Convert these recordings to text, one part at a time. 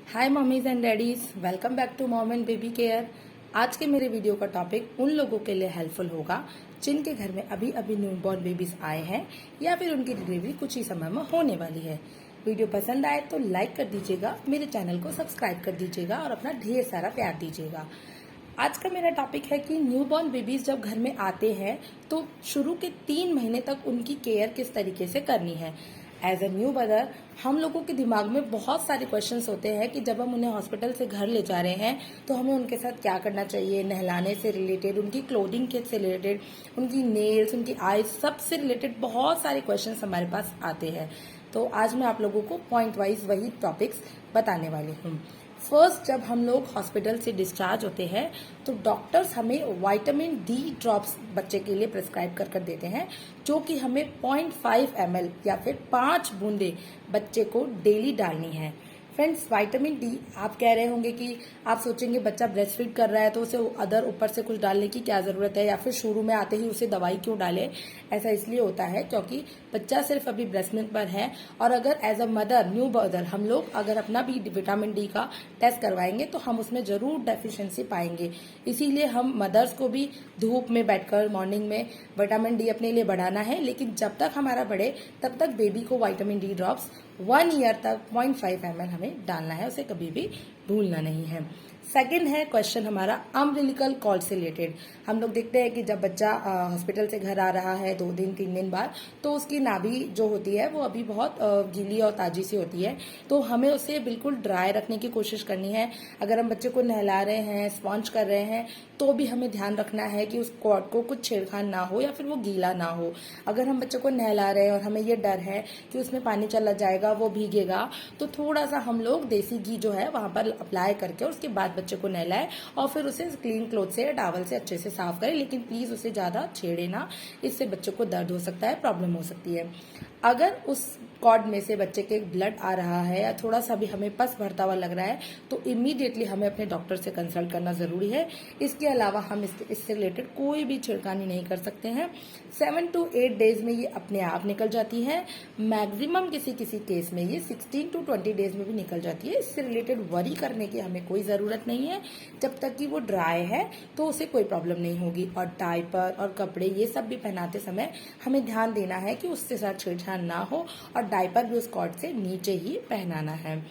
Hi mummies and daddies, welcome back to mom and baby care. आज के मेरे video का टॉपिक उन लोगों के लिए हेल्पफुल होगा जिनके घर में अभी अभी न्यूबॉर्न बेबीज आए हैं या फिर उनकी डिलीवरी कुछ ही समय में होने वाली है। वीडियो पसंद आए तो लाइक कर दीजिएगा, मेरे चैनल को सब्सक्राइब कर दीजिएगा और अपना ढेर सारा प्यार दीजिएगा। आज का मेरा टॉपिक है कि न्यूबॉर्न बेबीज जब घर में आते हैं तो शुरू के 3 महीने तक उनकी केयर किस तरीके से करनी है। एज अ न्यू मदर हम लोगों के दिमाग में बहुत सारे क्वेश्चंस होते हैं कि जब हम उन्हें हॉस्पिटल से घर ले जा रहे हैं तो हमें उनके साथ क्या करना चाहिए, नहलाने से रिलेटेड, उनकी क्लोथिंग के से रिलेटेड, उनकी नेल्स, उनकी आईज, सब से रिलेटेड बहुत सारे क्वेश्चंस हमारे पास आते हैं। तो आज मैं आप लोगों को पॉइंट वाइज वही टॉपिक्स बताने वाली हूँ। फर्स्ट, जब हम लोग हॉस्पिटल से डिस्चार्ज होते हैं तो डॉक्टर्स हमें विटामिन डी ड्रॉप्स बच्चे के लिए प्रिस्क्राइब कर देते हैं, जो कि हमें 0.5 ml या फिर 5 बूंदे बच्चे को डेली डालनी है। फ्रेंड्स, विटामिन डी, आप कह रहे होंगे कि आप सोचेंगे बच्चा ब्रेस्ट फीड कर रहा है तो उसे अदर ऊपर से कुछ डालने की क्या जरूरत है, या फिर शुरू में आते ही उसे दवाई क्यों डाले। ऐसा इसलिए होता है क्योंकि बच्चा सिर्फ अभी ब्रेस्ट मिल्क पर है, और अगर as a mother, new mother, हम लोग अगर अपना भी विटामिन डी का टेस्ट करवाएंगे तो हम उसमें जरूर डेफिशिएंसी पाएंगे। इसीलिए हम मदर्स को भी धूप में बैठकर मॉर्निंग में विटामिन डी अपने लिए बढ़ाना है, लेकिन जब तक हमारा बढ़े तब तक बेबी को विटामिन डी ड्रॉप्स 1 ईयर तक 0.5 ml हमें डालना है, उसे कभी भी भूलना नहीं है। सेकंड है क्वेश्चन हमारा अम्बिलिकल कॉर्ड से रिलेटेड। हम लोग देखते हैं कि जब बच्चा हॉस्पिटल से घर आ रहा है 2 दिन 3 दिन बाद, तो उसकी नाभि जो होती है वो अभी बहुत गीली और ताजी सी होती है, तो हमें उसे बिल्कुल ड्राई रखने की कोशिश करनी है। अगर हम बच्चे को नहला रहे हैं, स्पॉन्ज कर रहे हैं, तो भी हमें ध्यान रखना है कि उस कॉर्ड को कुछ छेड़खान ना हो या फिर वो गीला ना हो। अगर हम बच्चे को नहला रहे हैं और हमें ये डर है कि उसमें पानी चला जाएगा, वो भीगेगा, तो थोड़ा सा हम लोग देसी घी जो है वहां पर अप्लाई करके उसके बाद बच्चे को नहलाए और फिर उसे क्लीन क्लोथ से या टॉवल से अच्छे से साफ करें, लेकिन प्लीज उसे ज्यादा छेड़े ना, इससे बच्चों को दर्द हो सकता है, प्रॉब्लम हो सकती है। अगर उस कॉर्ड में से बच्चे के ब्लड आ रहा है या थोड़ा सा भी हमें पस भरता हुआ लग रहा है तो इमीडिएटली हमें अपने डॉक्टर से कंसल्ट करना जरूरी है। इसके अलावा हम इससे रिलेटेड कोई भी छिड़कानी नहीं कर सकते हैं। 7 to 8 डेज में ये अपने आप निकल जाती है। मैक्सिमम किसी किसी केस में ये 16 to 20 डेज में भी निकल जाती है। इससे रिलेटेड वरी करने की हमें कोई जरूरत नहीं है। जब तक कि वो ड्राई है तो उसे कोई प्रॉब्लम नहीं होगी। और डायपर और कपड़े ये सब भी पहनाते समय हमें ध्यान देना है कि उसके साथ छेड़छाड़ ना हो, और डायपर भी उस कॉर्ड से नीचे ही पहनाना है।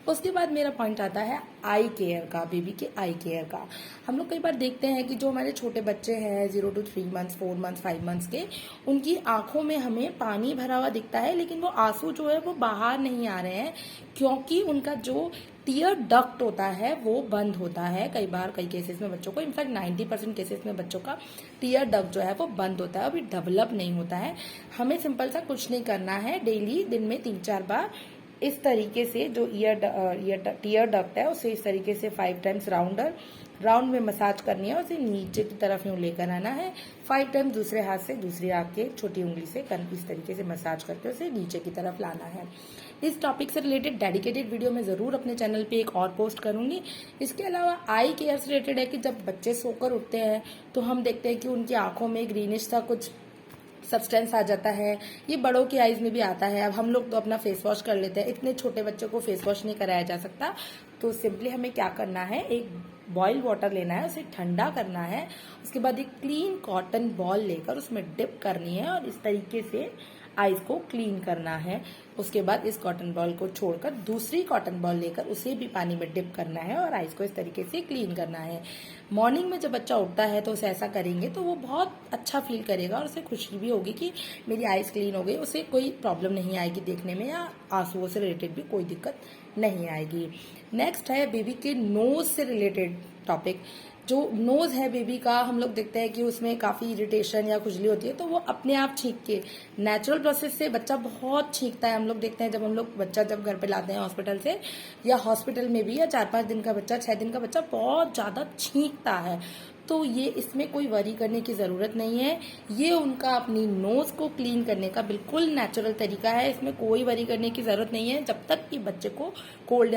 उसके बाद मेरा पॉइंट आता है आई केयर का, बेबी के आई केयर का। हम लोग कई बार देखते हैं कि जो हमारे छोटे बच्चे हैं 0 to 3 months, 4 months, 5 months के, उनकी आंखों में हमें पानी भरा हुआ दिखता है, लेकिन वो आंसू जो है वो बाहर नहीं आ रहे हैं, क्योंकि उनका जो टीयर डक्ट होता है वो बंद होता है। कई बार कई केसेस में बच्चों को, इनफैक्ट 90% केसेस में बच्चों का टीयर डक्ट जो है वो बंद होता है, अभी डेवलप नहीं होता है। हमें सिंपल सा कुछ नहीं करना है, डेली दिन में 3-4 बार इस तरीके से जो टीयर डक्ट है उसे इस तरीके से 5 टाइम्स राउंड में मसाज करनी है, उसे नीचे की तरफ यूं लेकर आना है। 5 टाइम्स दूसरे हाथ से दूसरी आंख के छोटी उंगली से इस तरीके से मसाज करके उसे नीचे की तरफ लाना है। इस टॉपिक से रिलेटेड डेडिकेटेड वीडियो मैं जरूर अपने चैनल पे एक और पोस्ट करूंगी। इसके अलावा आई केयर से रिलेटेड है कि जब बच्चे सोकर उठते हैं तो हम देखते हैं कि उनकी आंखों में ग्रीनिश सा कुछ सब्सटेंस आ जाता है। ये बड़ों की आईज में भी आता है। अब हम लोग तो अपना फेस वॉश कर लेते हैं, इतने छोटे बच्चों को फेस वॉश नहीं कराया जा सकता। तो सिंपली हमें क्या करना है, एक बॉइल वाटर लेना है, उसे ठंडा करना है, उसके बाद एक क्लीन कॉटन बॉल लेकर उसमें डिप करनी है और इस तरीके से आईज को क्लीन करना है। उसके बाद इस कॉटन बॉल को छोड़कर दूसरी कॉटन बॉल लेकर उसे भी पानी में डिप करना है और आईज को इस तरीके से क्लीन करना है। मॉर्निंग में जब बच्चा उठता है तो उसे ऐसा करेंगे तो वो बहुत अच्छा फील करेगा और उसे खुशी भी होगी कि मेरी आईज क्लीन हो गई। उसे कोई प्रॉब्लम नहीं आएगी देखने में, या आंसुओं से रिलेटेड भी कोई दिक्कत नहीं आएगी। नेक्स्ट है बेबी के नोज से रिलेटेड टॉपिक। जो नोज है बेबी का, हम लोग देखते हैं कि उसमें काफी इरिटेशन या खुजली होती है, तो वो अपने आप छींक के, नेचुरल प्रोसेस से बच्चा बहुत छींकता है। हम लोग देखते हैं जब हम लोग बच्चा जब घर पे लाते हैं हॉस्पिटल से, या हॉस्पिटल में भी, या 4-5 दिन का बच्चा, 6 दिन का बच्चा बहुत ज्यादा छींकता है, तो ये इसमें कोई वरी करने की ज़रूरत नहीं है। ये उनका अपनी नोज़ को क्लीन करने का बिल्कुल नेचुरल तरीका है, इसमें कोई वरी करने की ज़रूरत नहीं है जब तक कि बच्चे को कोल्ड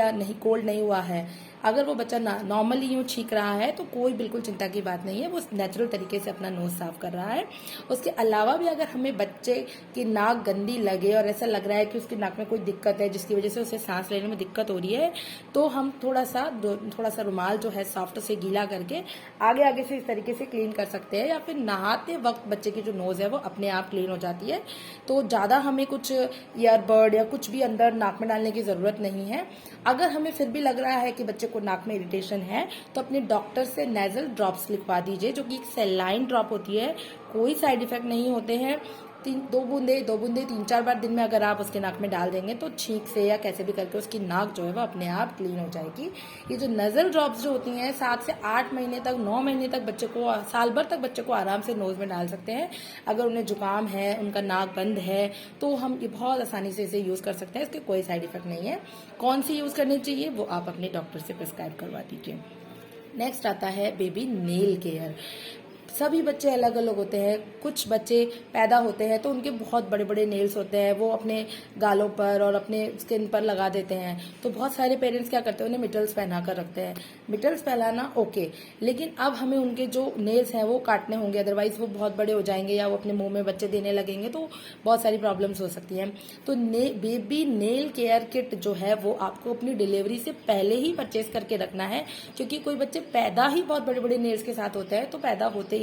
नहीं हुआ है। अगर वो बच्चा नॉर्मली यूँ छींक रहा है तो कोई बिल्कुल चिंता की बात नहीं है, वो नेचुरल तरीके से अपना नोज़ साफ कर रहा है। उसके अलावा भी अगर हमें बच्चे की नाक गंदी लगे और ऐसा लग रहा है कि उसकी नाक में कोई दिक्कत है जिसकी वजह से उसे सांस लेने में दिक्कत हो रही है, तो हम थोड़ा सा रुमाल जो है सॉफ्ट से गीला करके आगे से इस तरीके से क्लीन कर सकते हैं, या फिर नहाते वक्त बच्चे की जो नोज़ है वो अपने आप क्लीन हो जाती है। तो ज़्यादा हमें कुछ ईयरबड या कुछ भी अंदर नाक में डालने की ज़रूरत नहीं है। अगर हमें फिर भी लग रहा है कि बच्चे को नाक में इरिटेशन है तो अपने डॉक्टर से नेजल ड्रॉप्स लिखवा दीजिए, जो कि एक सेलाइन ड्रॉप होती है, कोई साइड इफेक्ट नहीं होते हैं। दो बूंदे 3-4 बार दिन में अगर आप उसके नाक में डाल देंगे तो छींक से या कैसे भी करके उसकी नाक जो है वो अपने आप क्लीन हो जाएगी। ये जो नज़ल ड्रॉप्स जो होती हैं 7 से 8 महीने तक 9 महीने तक बच्चे को, साल भर तक बच्चे को आराम से नोज़ में डाल सकते हैं। अगर उन्हें जुकाम है, उनका नाक बंद है, तो हम ये बहुत आसानी से इसे यूज़ कर सकते हैं, इसके कोई साइड इफेक्ट नहीं है। कौन सी यूज़ करनी चाहिए वो आप अपने डॉक्टर से प्रिस्क्राइब करवा दीजिए। नेक्स्ट आता है बेबी नेल केयर। सभी बच्चे अलग अलग होते हैं। कुछ बच्चे पैदा होते हैं तो उनके बहुत बड़े बड़े नेल्स होते हैं, वो अपने गालों पर और अपने स्किन पर लगा देते हैं। तो बहुत सारे पेरेंट्स क्या करते हैं, उन्हें मिटल्स पहना कर रखते हैं। मिटल्स पहनाना ओके, लेकिन अब हमें उनके जो नेल्स हैं वो काटने होंगे, अदरवाइज वो बहुत बड़े हो जाएंगे या वो अपने मुंह में बच्चे देने लगेंगे, तो बहुत सारी प्रॉब्लम्स हो सकती हैं। तो बेबी नेल केयर किट जो है वो आपको अपनी डिलीवरी से पहले ही परचेज करके रखना है, क्योंकि कोई बच्चे पैदा ही बहुत बड़े बड़े नेल्स के साथ होते हैं, तो पैदा होते ही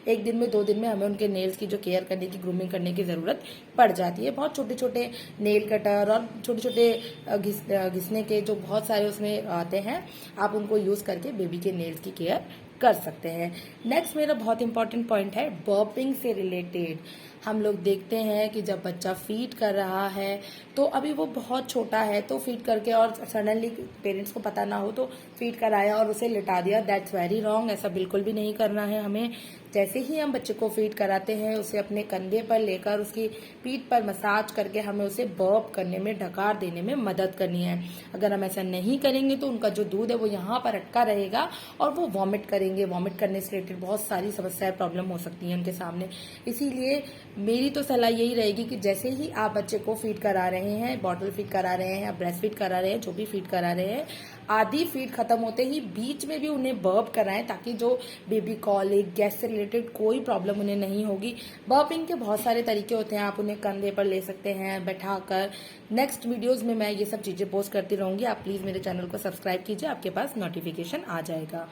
1 दिन में 2 दिन में हमें उनके नेल्स की जो केयर करने की, ग्रूमिंग करने की जरूरत पड़ जाती है। बहुत छोटे छोटे नेल कटर और छोटे छोटे घिसने के जो बहुत सारे उसमें आते हैं, आप उनको यूज करके बेबी के नेल्स की केयर कर सकते हैं। नेक्स्ट मेरा बहुत इंपॉर्टेंट पॉइंट है बर्पिंग से रिलेटेड। हम लोग देखते हैं कि जब बच्चा फीड कर रहा है तो अभी वो बहुत छोटा है, तो फीड करके और सडनली पेरेंट्स को पता ना हो तो फीड कराया और उसे लिटा दिया, दैट्स वेरी रॉन्ग। ऐसा बिल्कुल भी नहीं करना है हमें। जैसे ही हम बच्चे को फीड कराते हैं, उसे अपने कंधे पर लेकर उसकी पीठ पर मसाज करके हमें उसे बर्प करने में, ढकार देने में मदद करनी है। अगर हम ऐसा नहीं करेंगे तो उनका जो दूध है वो यहाँ पर अटका रहेगा और वो वॉमिट करेंगे। वॉमिट करने से रिलेटेड बहुत सारी समस्याएं, प्रॉब्लम हो सकती हैं उनके सामने। इसीलिए मेरी तो सलाह यही रहेगी कि जैसे ही आप बच्चे को फीड करा रहे हैं, बॉटल फीड करा रहे हैं या ब्रेस्ट फीड करा रहे हैं, जो भी फीड करा रहे हैं, आधी फीड खत्म होते ही बीच में भी उन्हें बर्प कराएं, ताकि जो बेबी कॉलिक, गैस से रिलेटेड कोई प्रॉब्लम उन्हें नहीं होगी। बर्पिंग के बहुत सारे तरीके होते हैं, आप उन्हें कंधे पर ले सकते हैं बैठाकर। नेक्स्ट वीडियोस में मैं ये सब चीजें पोस्ट करती रहूंगी। आप प्लीज मेरे चैनल को सब्सक्राइब कीजिए, आपके पास नोटिफिकेशन आ जाएगा।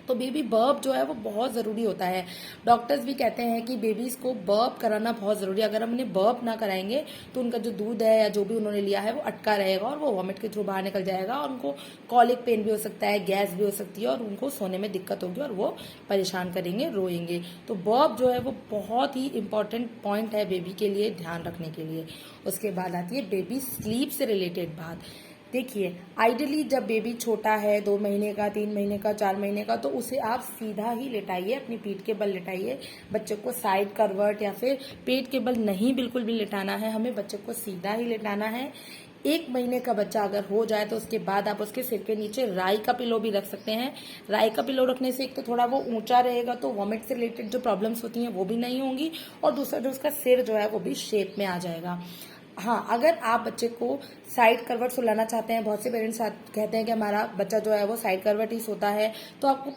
तो बेबी बर्प जो है वो बहुत ज़रूरी होता है। डॉक्टर्स भी कहते हैं कि बेबीज़ को बर्प कराना बहुत ज़रूरी है। अगर हम उन्हें बर्प ना कराएंगे तो उनका जो दूध है या जो भी उन्होंने लिया है वो अटका रहेगा और वो वॉमिट के थ्रू बाहर निकल जाएगा और उनको कॉलिक पेन भी हो सकता है, गैस भी हो सकती है और उनको सोने में दिक्कत होगी और वो परेशान करेंगे, रोएंगे। तो बर्प जो है वो बहुत ही इंपॉर्टेंट पॉइंट है बेबी के लिए ध्यान रखने के लिए। उसके बाद आती है बेबी स्लीप से रिलेटेड बात। देखिए, आइडियली जब बेबी छोटा है, 2 महीने का, 3 महीने का, 4 महीने का, तो उसे आप सीधा ही लेटाइए, अपनी पीठ के बल लेटाइए। बच्चे को साइड करवट या फिर पेट के बल नहीं बिल्कुल भी लेटाना है, हमें बच्चे को सीधा ही लेटाना है। 1 महीने का बच्चा अगर हो जाए तो उसके बाद आप उसके सिर के नीचे राई का पिलो भी रख सकते हैं। राई का पिलो रखने से एक तो थोड़ा वो ऊंचा रहेगा, तो वॉमिट से रिलेटेड जो प्रॉब्लम्स होती हैं वो भी नहीं होंगी, और दूसरा जो उसका सिर जो है वो भी शेप में आ जाएगा। हाँ, अगर आप बच्चे को साइड करवट सुलाना चाहते हैं, बहुत से पेरेंट्स कहते हैं कि हमारा बच्चा जो है वो साइड करवट ही सोता है, तो आपको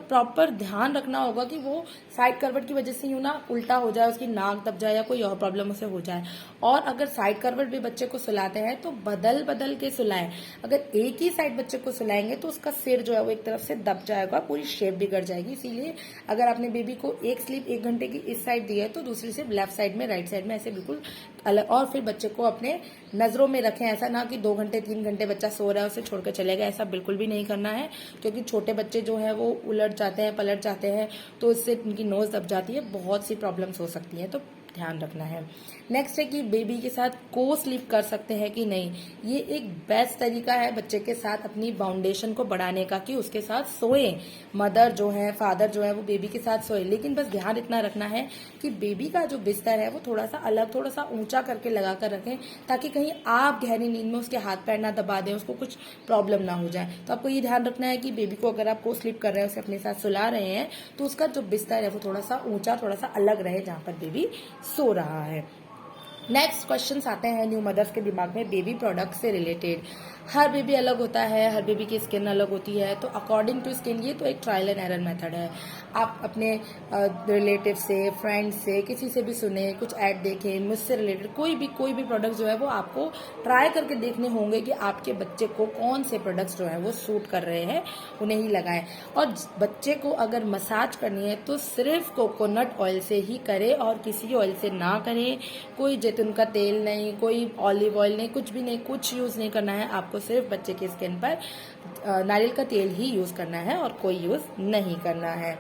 प्रॉपर ध्यान रखना होगा कि वो साइड करवट की वजह से यूं ना उल्टा हो जाए, उसकी नाक दब जाए या कोई और प्रॉब्लम उसे हो जाए। और अगर साइड करवट भी बच्चे को सुलाते हैं तो बदल बदल के सुलाएं। अगर एक ही साइड बच्चे को सुलाएंगे तो उसका सिर जो है वो एक तरफ से दब जाएगा, पूरी शेप बिगड़ जाएगी। इसीलिए अगर आपने बेबी को एक स्लीप 1 घंटे की इस साइड दी है तो दूसरी सिर्फ लेफ्ट साइड में, राइट साइड में, ऐसे बिल्कुल अलग। और फिर बच्चे को अपने नजरों में रखें। ऐसा ना कि 2 घंटे 3 घंटे बच्चा सो रहा है उसे छोड़कर चलेगा, ऐसा बिल्कुल भी नहीं करना है, क्योंकि छोटे बच्चे जो है वो उलट जाते हैं, पलट जाते हैं, तो इससे उनकी नोज दब जाती है, बहुत सी प्रॉब्लम्स हो सकती हैं। तो ध्यान रखना है। नेक्स्ट है कि बेबी के साथ को स्लीप कर सकते हैं कि नहीं। ये एक बेस्ट तरीका है बच्चे के साथ अपनी बाउंडेशन को बढ़ाने का कि उसके साथ सोए, मदर जो है फादर जो है वो बेबी के साथ सोए। लेकिन बस ध्यान इतना रखना है कि बेबी का जो बिस्तर है वो थोड़ा सा अलग, थोड़ा सा ऊंचा करके लगा कर रखें, ताकि कहीं आप गहरी नींद में उसके हाथ पैर ना दबा दें, उसको कुछ प्रॉब्लम ना हो जाए। तो आपको ये ध्यान रखना है कि बेबी को अगर आप को स्लीप कर रहे हैं, उसे अपने साथ सुला रहे हैं, तो उसका जो बिस्तर है वो थोड़ा सा ऊंचा, थोड़ा सा अलग रहे जहां पर बेबी सो रहा है। नेक्स्ट क्वेश्चंस आते हैं न्यू मदर्स के दिमाग में बेबी प्रोडक्ट से रिलेटेड। हर बेबी अलग होता है, हर बेबी की स्किन अलग होती है, तो अकॉर्डिंग टू स्किन ये तो एक ट्रायल एंड एरर मेथड है। आप अपने रिलेटिव से, फ्रेंड से, किसी से भी सुने, कुछ ऐड देखें, मुझसे रिलेटेड कोई भी प्रोडक्ट जो है वो आपको ट्राई करके देखने होंगे कि आपके बच्चे को कौन से प्रोडक्ट्स जो है वो सूट कर रहे हैं, उन्हें ही लगाएं। और बच्चे को अगर मसाज करनी है तो सिर्फ कोकोनट ऑयल से ही करें और किसी ऑयल से ना करें। कोई जैतून का तेल नहीं, कोई ऑलिव ऑयल नहीं, कुछ भी नहीं, कुछ यूज नहीं करना है। आपको सिर्फ बच्चे की स्किन पर नारियल का तेल ही यूज करना है और कोई यूज नहीं करना है।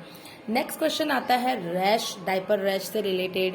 नेक्स्ट क्वेश्चन आता है रैश, डायपर रैश से रिलेटेड।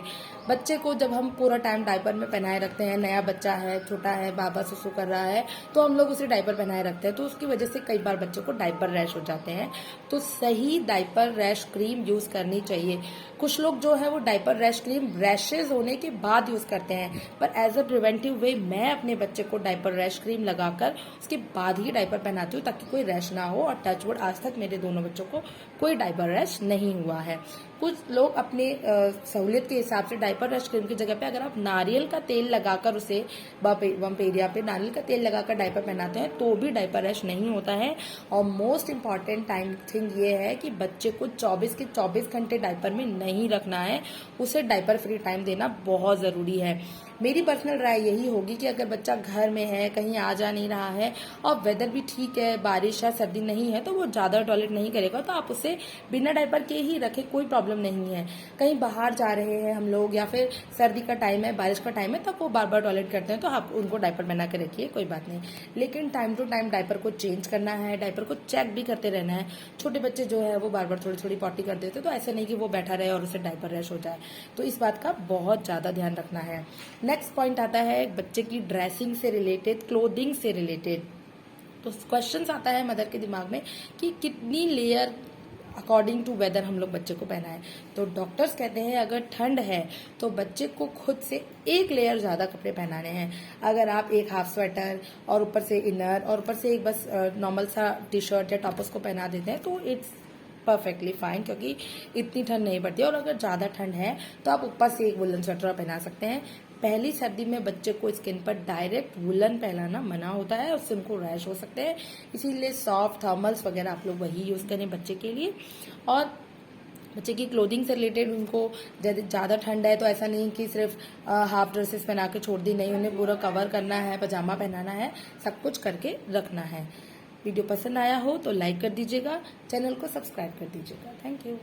बच्चे को जब हम पूरा टाइम डायपर में पहनाए रखते हैं, नया बच्चा है, छोटा है, बाबा सुसु कर रहा है, तो हम लोग उसे डायपर पहनाए रखते हैं, तो उसकी वजह से कई बार बच्चों को डायपर रैश हो जाते हैं। तो सही डायपर रैश क्रीम यूज करनी चाहिए। कुछ लोग जो है वो डायपर रैश क्रीम रैशेज होने के बाद यूज करते हैं, पर एज अ प्रिवेंटिव वे मैं अपने बच्चे को डायपर रैश क्रीम लगाकर उसके बाद ही डायपर पहनाती हूँ, ताकि कोई रैश ना हो। और टचवुड आज तक मेरे दोनों बच्चों को कोई डायपर रैश नहीं हुआ है। कुछ लोग अपने सहूलियत के हिसाब से डायपर रैश क्रीम की जगह पे अगर आप नारियल का तेल लगाकर उसे बम्प एरिया पे नारियल का तेल लगाकर डायपर पहनाते हैं तो भी डायपर रैश नहीं होता है। और मोस्ट इम्पॉर्टेंट टाइम थिंग ये है कि बच्चे को 24 के 24 घंटे डायपर में नहीं रखना है, उसे डायपर फ्री टाइम देना बहुत जरूरी है। मेरी पर्सनल राय यही होगी कि अगर बच्चा घर में है, कहीं आ जा नहीं रहा है और वेदर भी ठीक है, बारिश या सर्दी नहीं है, तो वो ज़्यादा टॉयलेट नहीं करेगा, तो आप उसे बिना डायपर के ही रखें, कोई प्रॉब्लम नहीं है। कहीं बाहर जा रहे हैं हम लोग या फिर सर्दी का टाइम है, बारिश का टाइम है, तब वो बार बार टॉयलेट करते हैं, तो आप उनको डायपर बना के रखिए, कोई बात नहीं। लेकिन टाइम टू टाइम डायपर को चेंज करना है, डायपर को चेक भी करते रहना है। छोटे बच्चे जो है वो बार बार थोड़ी थोड़ी पॉटी कर देते हैं, तो ऐसे नहीं कि वो बैठा रहे और उसे डायपर रैश हो जाए। तो इस बात का बहुत ज़्यादा ध्यान रखना है। नेक्स्ट पॉइंट आता है बच्चे की ड्रेसिंग से रिलेटेड, क्लोथिंग से रिलेटेड। तो क्वेश्चन आता है मदर के दिमाग में कि कितनी लेयर अकॉर्डिंग टू वेदर हम लोग बच्चे को पहनाएं। तो डॉक्टर्स कहते हैं अगर ठंड है तो बच्चे को खुद से एक लेयर ज्यादा कपड़े पहनाने हैं। अगर आप एक हाफ स्वेटर और ऊपर से इनर और ऊपर से एक बस नॉर्मल सा टी शर्ट या टॉप उसको पहना देते हैं तो इट्स परफेक्टली फाइन, क्योंकि इतनी ठंड नहीं पड़ती है। और अगर ज़्यादा ठंड है तो आप ऊपर से एक वुलन स्वेटर पहना सकते हैं। पहली सर्दी में बच्चे को स्किन पर डायरेक्ट वुलन पहनाना मना होता है, उससे उनको रैश हो सकते हैं। इसीलिए सॉफ्ट थर्मल्स वगैरह आप लोग वही यूज़ करें बच्चे के लिए। और बच्चे की क्लोथिंग से रिलेटेड उनको ज़्यादा ठंड है तो ऐसा नहीं कि सिर्फ हाफ ड्रेसेस पहना के छोड़ दी, नहीं, उन्हें पूरा कवर करना है, पजामा पहनाना है, सब कुछ करके रखना है। वीडियो पसंद आया हो तो लाइक कर दीजिएगा, चैनल को सब्सक्राइब कर दीजिएगा। Thank you.